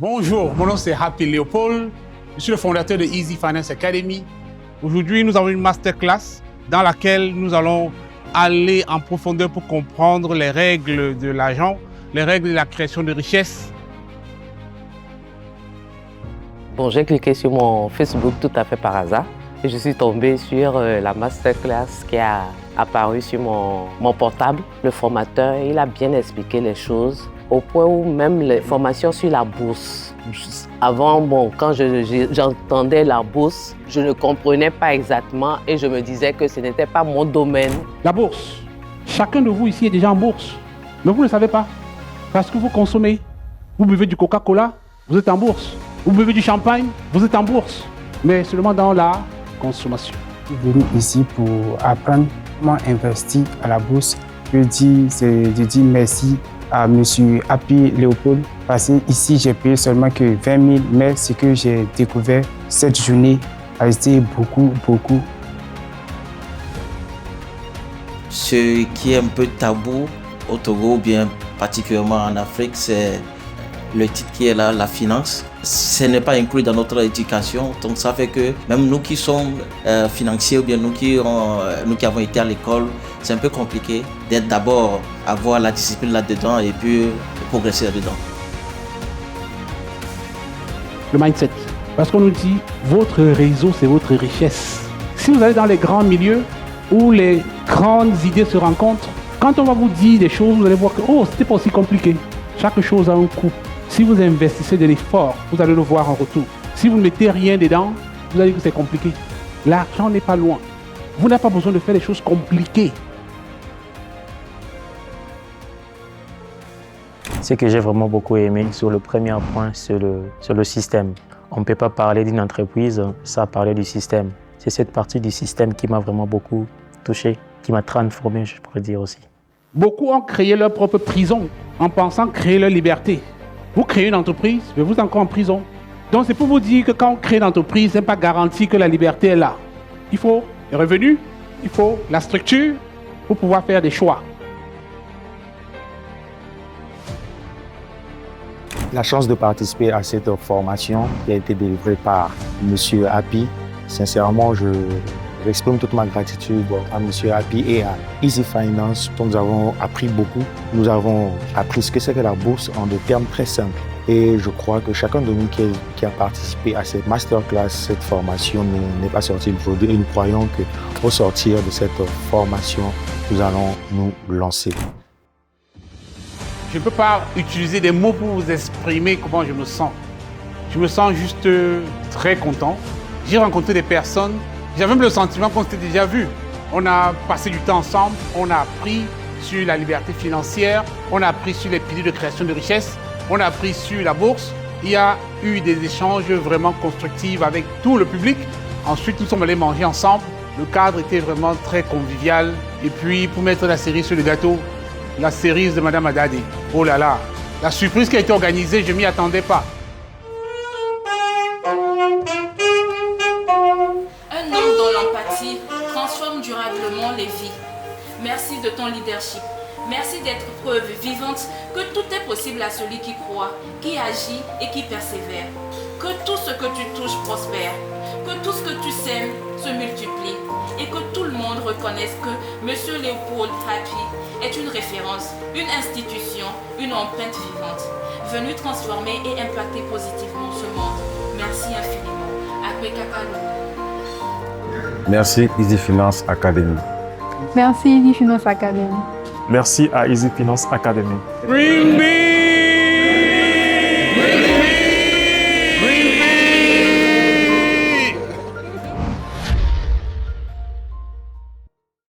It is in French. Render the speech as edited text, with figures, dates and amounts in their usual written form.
Bonjour, mon nom c'est Happy Léopold. Je suis le fondateur de Easy Finance Academy. Aujourd'hui, nous avons une masterclass dans laquelle nous allons aller en profondeur pour comprendre les règles de l'argent, les règles de la création de richesse. Bon, j'ai cliqué sur mon Facebook tout à fait par hasard et je suis tombé sur la masterclass qui a apparu sur mon portable. Le formateur, il a bien expliqué les choses au point où même les formations sur la bourse. Avant, bon, quand j'entendais la bourse, je ne comprenais pas exactement et je me disais que ce n'était pas mon domaine. La bourse. Chacun de vous ici est déjà en bourse, mais vous ne le savez pas. Parce que vous consommez. Vous buvez du Coca-Cola, vous êtes en bourse. Vous buvez du champagne, vous êtes en bourse. Mais seulement dans la consommation. Je suis venu ici pour apprendre comment investir à la bourse. Je dis merci à M. Happy Léopold parce que ici j'ai payé seulement que 20 000, mais ce que j'ai découvert cette journée a été beaucoup. Ce qui est un peu tabou au Togo, bien particulièrement en Afrique, c'est le titre qui est là, la finance. Ce n'est pas inclus dans notre éducation, donc ça fait que même nous qui sommes financiers ou bien nous qui avons été à l'école, c'est un peu compliqué d'être d'abord, avoir la discipline là-dedans et puis progresser là-dedans. Le mindset. Parce qu'on nous dit, votre réseau, c'est votre richesse. Si vous allez dans les grands milieux où les grandes idées se rencontrent, quand on va vous dire des choses, vous allez voir que, oh, c'était pas aussi compliqué. Chaque chose a un coût. Si vous investissez de l'effort, vous allez le voir en retour. Si vous ne mettez rien dedans, vous allez dire que c'est compliqué. L'argent n'est pas loin. Vous n'avez pas besoin de faire des choses compliquées. Ce que j'ai vraiment beaucoup aimé sur le premier point, c'est le système. On ne peut pas parler d'une entreprise sans parler du système. C'est cette partie du système qui m'a vraiment beaucoup touché, qui m'a transformé, je pourrais dire aussi. Beaucoup ont créé leur propre prison en pensant créer leur liberté. Vous créez une entreprise, mais vous êtes encore en prison. Donc c'est pour vous dire que quand on crée une entreprise, ce n'est pas garanti que la liberté est là. Il faut les revenus, il faut la structure pour pouvoir faire des choix. La chance de participer à cette formation qui a été délivrée par M. Happy, sincèrement, j'exprime toute ma gratitude à M. Happy et à Easy Finance. Nous avons appris beaucoup. Nous avons appris ce que c'est que la bourse en des termes très simples. Et je crois que chacun de nous qui a participé à cette masterclass, cette formation n'est pas sorti aujourd'hui. Et nous croyons qu'au sortir de cette formation, nous allons nous lancer. Je ne peux pas utiliser des mots pour vous exprimer comment je me sens. Je me sens juste très content. J'ai rencontré des personnes. J'avais même le sentiment qu'on s'était déjà vu. On a passé du temps ensemble, on a appris sur la liberté financière, on a appris sur les piliers de création de richesse, on a appris sur la bourse. Il y a eu des échanges vraiment constructifs avec tout le public. Ensuite, nous sommes allés manger ensemble. Le cadre était vraiment très convivial. Et puis, pour mettre la cerise sur le gâteau, la cerise de Madame Adade. Oh là là, la surprise qui a été organisée, je ne m'y attendais pas. Transforme durablement les vies. Merci de ton leadership. Merci d'être preuve vivante que tout est possible à celui qui croit, qui agit et qui persévère. Que tout ce que tu touches prospère. Que tout ce que tu sèmes se multiplie. Et que tout le monde reconnaisse que M. Léopold Happy est une référence, une institution, une empreinte vivante, venue transformer et impacter positivement ce monde. Merci infiniment. Akwe Kakalo. Merci Easy Finance Academy. Merci Easy Finance Academy. Merci à Easy Finance Academy. Bring me